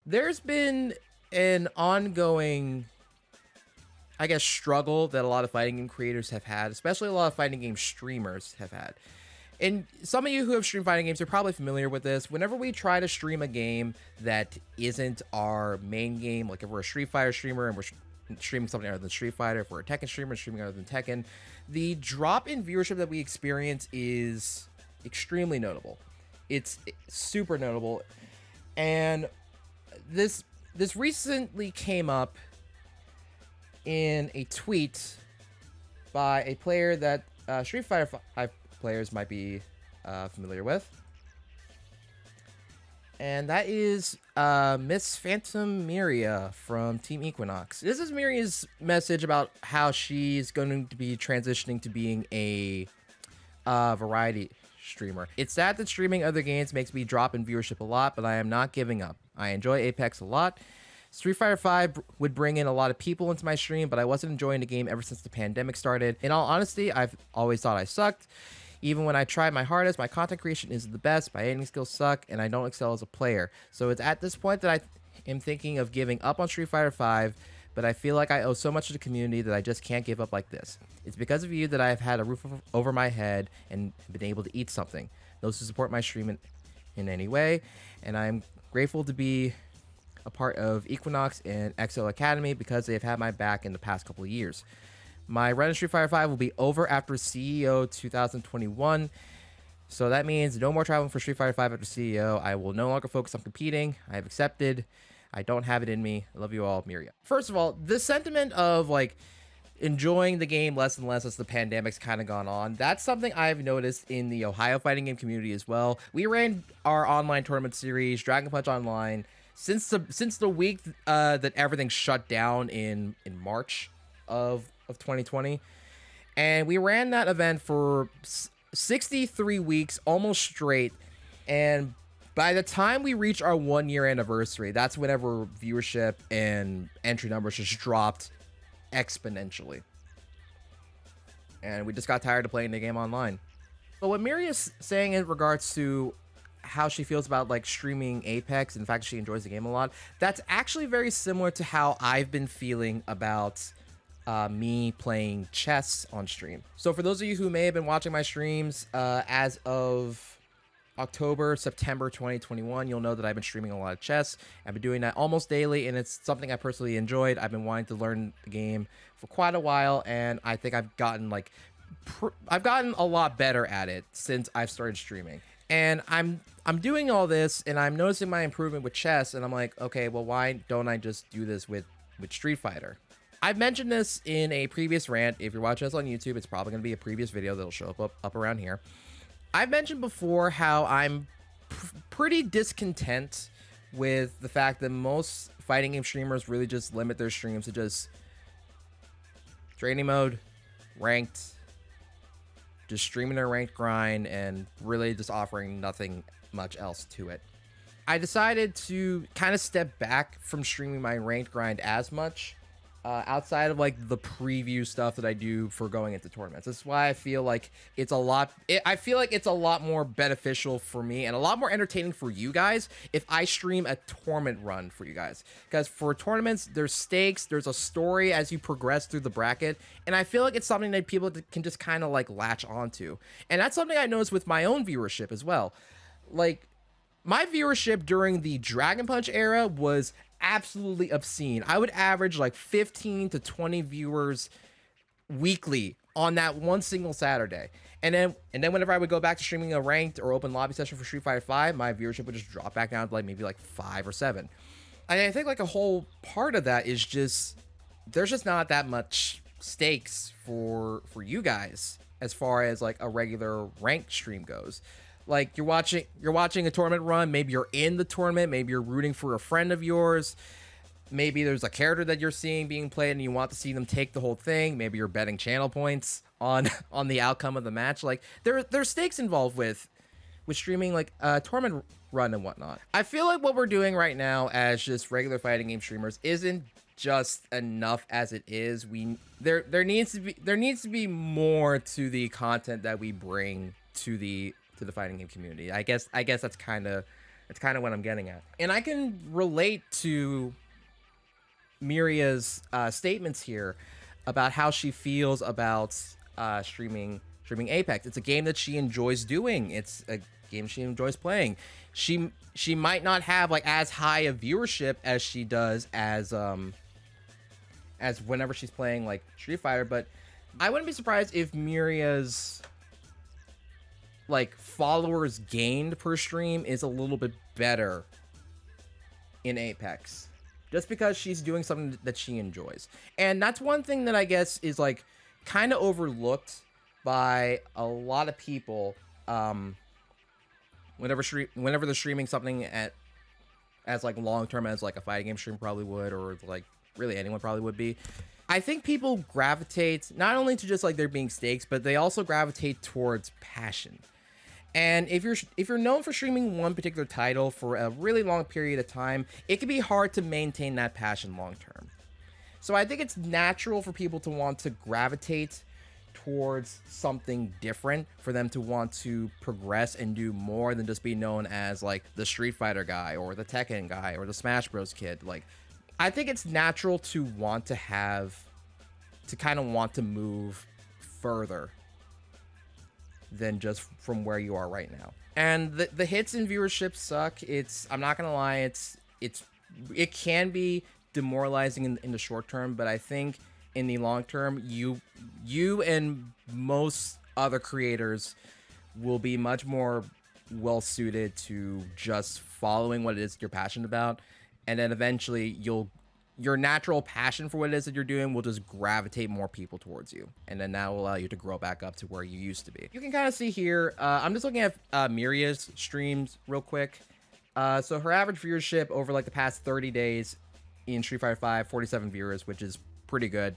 There's been an ongoing, I guess, struggle that a lot of fighting game creators have had, especially a lot of fighting game streamers have had. And some of you who have streamed fighting games are probably familiar with this. Whenever we try to stream a game that isn't our main game, like if we're a Street Fighter streamer and we're streaming something other than Street Fighter, if we're a Tekken streamer streaming other than Tekken, the drop in viewership that we experience is extremely notable. It's super notable. And this recently came up in a tweet by a player that Street Fighter 5 players might be familiar with. And that is Miss FhatomMiria from Team Equinox. This is Miria's message about how she's going to be transitioning to being a variety streamer. It's sad that streaming other games makes me drop in viewership a lot, but I am not giving up. I enjoy Apex a lot. Street Fighter 5 would bring in a lot of people into my stream, but I wasn't enjoying the game ever since the pandemic started. In all honesty, I've always thought I sucked. Even when I tried my hardest, my content creation isn't the best, my editing skills suck, and I don't excel as a player. So it's at this point that I am thinking of giving up on Street Fighter 5, but I feel like I owe so much to the community that I just can't give up like this. It's because of you that I've had a roof over my head and been able to eat something. Those who support my stream in any way, and I'm grateful to be a part of Equinox and XO Academy because they have had my back in the past couple of years. My run in Street Fighter 5 will be over after CEO 2021. So that means no more traveling for Street Fighter 5 after CEO. I will no longer focus on competing. I have accepted. I don't have it in me. I love you all, Miria. First of all, the sentiment of like enjoying the game less and less as the pandemic's kind of gone on, that's something I've noticed in the Ohio fighting game community as well. We ran our online tournament series, Dragon Punch Online, since the week that everything shut down in March of 2020, and we ran that event for 63 weeks almost straight. And by the time we reached our 1-year anniversary, that's whenever viewership and entry numbers just dropped exponentially, and we just got tired of playing the game online. But what Miria's saying in regards to how she feels about like streaming Apex and the fact that she enjoys the game a lot, that's actually very similar to how I've been feeling about me playing chess on stream. So for those of you who may have been watching my streams as of October, September 2021, you'll know that I've been streaming a lot of chess. I've been doing that almost daily, and it's something I personally enjoyed. I've been wanting to learn the game for quite a while, and I think I've gotten like I've gotten a lot better at it since I've started streaming. And I'm doing all this, and I'm noticing my improvement with chess, and I'm like, okay, well, why don't I just do this with Street Fighter? I've mentioned this in a previous rant. If you're watching this on YouTube, it's probably going to be a previous video that'll show up around here. I've mentioned before how I'm pretty discontent with the fact that most fighting game streamers really just limit their streams to just training mode, ranked, just streaming their ranked grind, and really just offering nothing much else to it. I decided to kind of step back from streaming my ranked grind as much, outside of like the preview stuff that I do for going into tournaments. That's why I feel like it's a lot. I feel like it's a lot more beneficial for me and a lot more entertaining for you guys if I stream a tournament run for you guys. Because for tournaments, there's stakes, there's a story as you progress through the bracket, and I feel like it's something that people can just kind of like latch onto. And that's something I noticed with my own viewership as well. Like, my viewership during the Dragon Punch era was absolutely obscene. I would average like 15 to 20 viewers weekly on that one single Saturday. And then whenever I would go back to streaming a ranked or open lobby session for Street Fighter 5, my viewership would just drop back down to like maybe like 5 or 7. And I think like a whole part of that is just there's just not that much stakes for you guys as far as like a regular ranked stream goes. Like you're watching a tournament run, maybe you're in the tournament, maybe you're rooting for a friend of yours, maybe there's a character that you're seeing being played and you want to see them take the whole thing, maybe you're betting channel points on the outcome of the match. Like there's stakes involved with streaming like a tournament run and whatnot. I feel like what we're doing right now as just regular fighting game streamers isn't just enough as it is. There needs to be more to the content that we bring to the fighting game community. I guess that's kind of It's kind of what I'm getting at. And I can relate to Miria's statements here about how she feels about streaming Apex. It's a game that she enjoys doing. It's a game she enjoys playing. She might not have like as high a viewership as she does as whenever she's playing like Street Fighter, but I wouldn't be surprised if Miria's like followers gained per stream is a little bit better in Apex, just because she's doing something that she enjoys. And that's one thing that I guess is like kind of overlooked by a lot of people whenever they're streaming something as like long term as like a fighting game stream probably would, or like really anyone probably would be. I think people gravitate not only to just like there being stakes, but they also gravitate towards passion. And if you're known for streaming one particular title for a really long period of time, it can be hard to maintain that passion long term. So I think it's natural for people to want to gravitate towards something different, for them to want to progress and do more than just be known as like the Street Fighter guy or the Tekken guy or the Smash Bros kid. Like, I think it's natural to want to kind of want to move further than just from where you are right now. And the hits in viewership suck. I'm not gonna lie, it can be demoralizing in the short term, but I think in the long term, you and most other creators will be much more well suited to just following what it is you're passionate about, and then eventually your natural passion for what it is that you're doing will just gravitate more people towards you, and then that will allow you to grow back up to where you used to be. You can kind of see here, I'm just looking at Miria's streams real quick. So her average viewership over like the past 30 days in Street Fighter 5, 47 viewers, which is pretty good.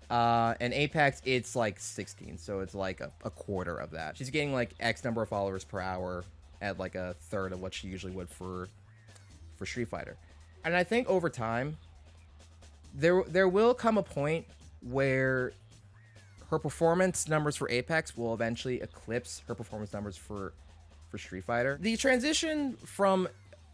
And Apex, it's like 16, so it's like a quarter of that. She's getting like X number of followers per hour at like a third of what she usually would for Street Fighter. And I think over time, there will come a point where her performance numbers for Apex will eventually eclipse her performance numbers for Street Fighter. The transition from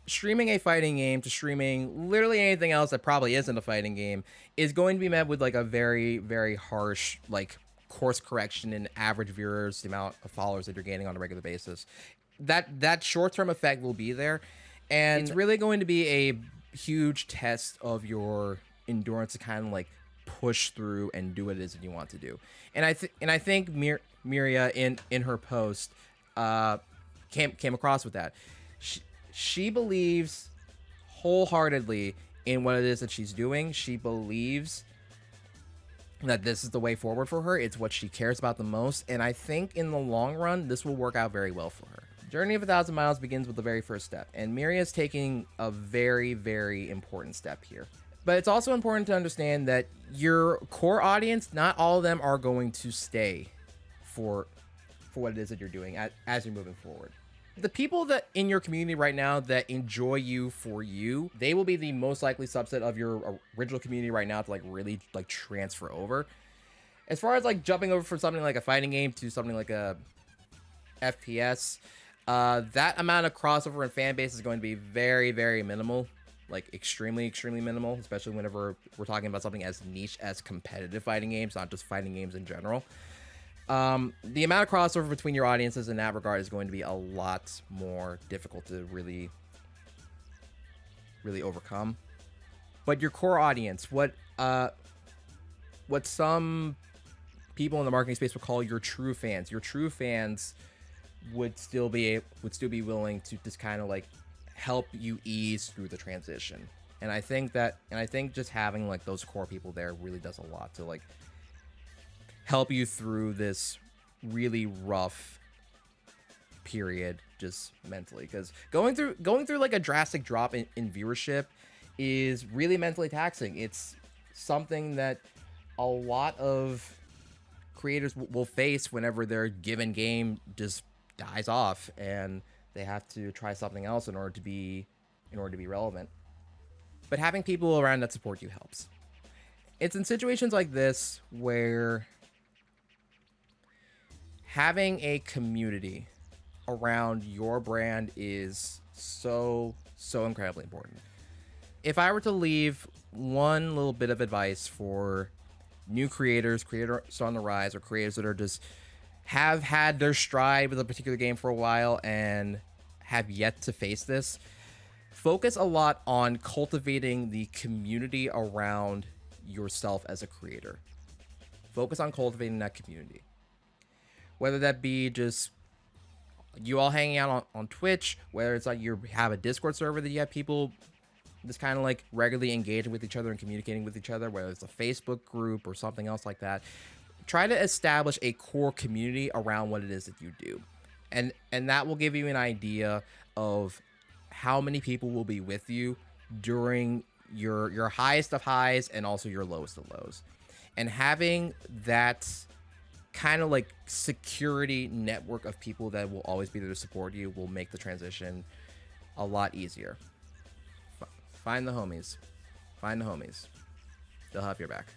streaming a fighting game to streaming literally anything else that probably isn't a fighting game is going to be met with like a very, very harsh like course correction in average viewers, the amount of followers that you're gaining on a regular basis. That short-term effect will be there, and it's really going to be a huge test of your endurance to kind of like push through and do what it is that you want to do. And I think Miria in her post came across with that. She believes wholeheartedly in what it is that she's doing. She believes that this is the way forward for her. It's what she cares about the most, and I think in the long run this will work out very well for her. Journey of 1,000 miles begins with the very first step, and Miria is taking a very, very important step here. But it's also important to understand that your core audience, not all of them are going to stay for what it is that you're doing as you're moving forward. The people that in your community right now that enjoy you for you, they will be the most likely subset of your original community right now to like really like transfer over. As far as like jumping over from something like a fighting game to something like a FPS, that amount of crossover and fan base is going to be very, very minimal. Like extremely, extremely minimal, especially whenever we're talking about something as niche as competitive fighting games, not just fighting games in general. The amount of crossover between your audiences in that regard is going to be a lot more difficult to really, really overcome. But your core audience, what some people in the marketing space would call your true fans would still be willing to just kind of like help you ease through the transition. And I think just having like those core people there really does a lot to like help you through this really rough period just mentally, because going through like a drastic drop in viewership is really mentally taxing. It's something that a lot of creators will face whenever their given game just dies off and they have to try something else in order to be relevant. But having people around that support you helps. It's in situations like this where having a community around your brand is so incredibly important. If I were to leave one little bit of advice for new creators on the rise, or creators that are just have had their stride with a particular game for a while and have yet to face this, focus a lot on cultivating the community around yourself as a creator. Focus on cultivating that community. Whether that be just you all hanging out on Twitch, whether it's like you have a Discord server that you have people just kind of like regularly engaging with each other and communicating with each other, whether it's a Facebook group or something else like that. Try to establish a core community around what it is that you do. And that will give you an idea of how many people will be with you during your highest of highs and also your lowest of lows. And having that kind of like security network of people that will always be there to support you will make the transition a lot easier. Find the homies. Find the homies. They'll have your back.